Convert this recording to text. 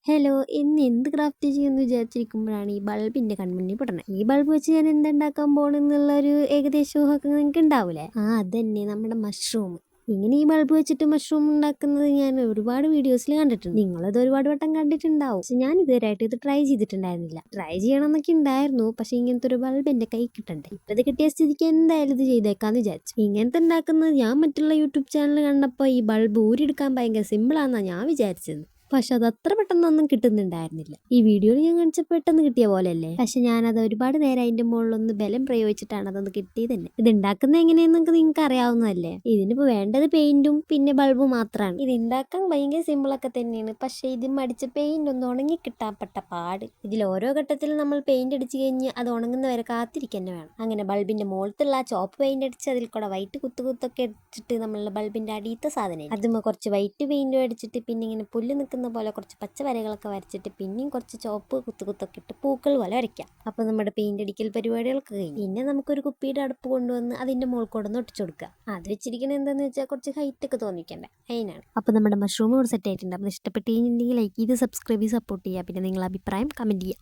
Hello, ഇന്ന് എന്ത് craft ചെയ്യുമെന്ന് വിചാരിച്ചിരിക്കുമ്പോഴാണ് ഈ ബൾബിന്റെ കൺമുന്നിൽ പെടുന്നത്. ഈ ബൾബ് വെച്ച് ഞാൻ എന്തുണ്ടാക്കാൻ പോണെന്നുള്ള ഒരു ഏകദേശ ഊഹമൊക്കെ നിങ്ങൾക്ക് ഉണ്ടാവൂലേ? അതന്നെ നമ്മുടെ മഷ്റൂം. ഇങ്ങനെ ഈ ബൾബ് വെച്ചിട്ട് മഷ്റൂം ഉണ്ടാക്കുന്നത് ഞാൻ ഒരുപാട് വീഡിയോസിൽ കണ്ടിട്ടുണ്ട്. നിങ്ങളത് ഒരുപാട് വട്ടം കണ്ടിട്ടുണ്ടാവും. പക്ഷെ ഞാൻ ഇതുവരെയായിട്ട് ഇത് ട്രൈ ചെയ്തിട്ടുണ്ടായിരുന്നില്ല. ട്രൈ ചെയ്യണമെന്നൊക്കെ ഉണ്ടായിരുന്നു, പക്ഷെ ഇങ്ങനത്തെ ഒരു ബൾബ് എന്റെ കൈ കിട്ടണ്ടേ. ഇപ്പൊ ഇത് കിട്ടിയ സ്ഥിതിക്ക് എന്തായാലും ഇത് ചെയ്തേക്കാന്ന് വിചാരിച്ചു. ഇങ്ങനത്തെ ഉണ്ടാക്കുന്നത് ഞാൻ മറ്റുള്ള യൂട്യൂബ് ചാനൽ കണ്ടപ്പോൾ ഈ ബൾബ് ഊരിയെടുക്കാൻ ഭയങ്കര സിമ്പിളാന്നാണ് ഞാൻ വിചാരിച്ചത്. പക്ഷെ അത് അത്ര പെട്ടെന്നൊന്നും കിട്ടുന്നുണ്ടായിരുന്നില്ല. ഈ വീഡിയോയിൽ ഞാൻ കാണിച്ച പെട്ടെന്ന് കിട്ടിയ പോലെയല്ലേ. പക്ഷെ ഞാനത് ഒരുപാട് നേരം അതിന്റെ മുകളിലൊന്ന് ബലം പ്രയോഗിച്ചിട്ടാണ് അതൊന്ന് കിട്ടിയത് തന്നെ. ഇത് ഉണ്ടാക്കുന്ന എങ്ങനെയെന്നൊക്കെ നിങ്ങൾക്ക് അറിയാവുന്നതല്ലേ. ഇതിനിപ്പോ വേണ്ടത് പെയിന്റും പിന്നെ ബൾബും മാത്രമാണ്. ഇത് ഉണ്ടാക്കാൻ ഭയങ്കര സിമ്പിളൊക്കെ തന്നെയാണ്. പക്ഷെ ഇത് മടിച്ച പെയിന്റ് ഒന്ന് ഉണങ്ങി കിട്ടാപ്പെട്ട പാട്. ഇതിൽ ഓരോ ഘട്ടത്തിലും നമ്മൾ പെയിന്റ് അടിച്ചു കഴിഞ്ഞ് അത് ഉണങ്ങുന്നവരെ കാത്തിരിക്കുക വേണം. അങ്ങനെ ബൾബിന്റെ മുകളിലുള്ള ആ ചോപ്പ് പെയിന്റ് അടിച്ച് അതിൽ കൂടെ വൈറ്റ് കുത്തൊക്കെ അടിച്ചിട്ട് നമ്മളുടെ ബൾബിന്റെ അടിയത്തെ സാധനം അതുമ്പോൾ കുറച്ച് വൈറ്റ് പെയിന്റും അടിച്ചിട്ട് പിന്നെ ഇങ്ങനെ പുല്ല് നിൽക്കുന്ന പോലെ കുറച്ച് പച്ച വരകളൊക്കെ വരച്ചിട്ട് പിന്നെയും കുറച്ച് ചോപ്പ് കുത്തൊക്കെ ഇട്ട് പൂക്കൾ പോലെ വരയ്ക്കാം. അപ്പോൾ നമ്മുടെ പെയിന്റ് അടിക്കൽ പരിപാടികളൊക്കെ കഴിഞ്ഞു. പിന്നെ നമുക്കൊരു കുപ്പിയുടെ അടുപ്പ് കൊണ്ടുവന്ന് അതിന്റെ മുകൾ കൂടെ ഒന്ന് ഒട്ടിച്ചു കൊടുക്കുക. അത് വെച്ചിരിക്കുന്നത് എന്താണെന്ന് വെച്ചാൽ കുറച്ച് ഹൈറ്റ് ഒക്കെ തോന്നിക്കണ്ടേ, അതിനാണ്. അപ്പോൾ നമ്മുടെ മഷ്റൂം സെറ്റ് ആയിട്ടുണ്ട്. അപ്പോൾ ഇഷ്ടപ്പെട്ട് കഴിഞ്ഞിട്ടുണ്ടെങ്കിൽ ലൈക്ക് ചെയ്ത് സബ്സ്ക്രൈബ് ചെയ്ത് സപ്പോർട്ട് ചെയ്യുക. പിന്നെ നിങ്ങളുടെ അഭിപ്രായം കമന്റ് ചെയ്യുക.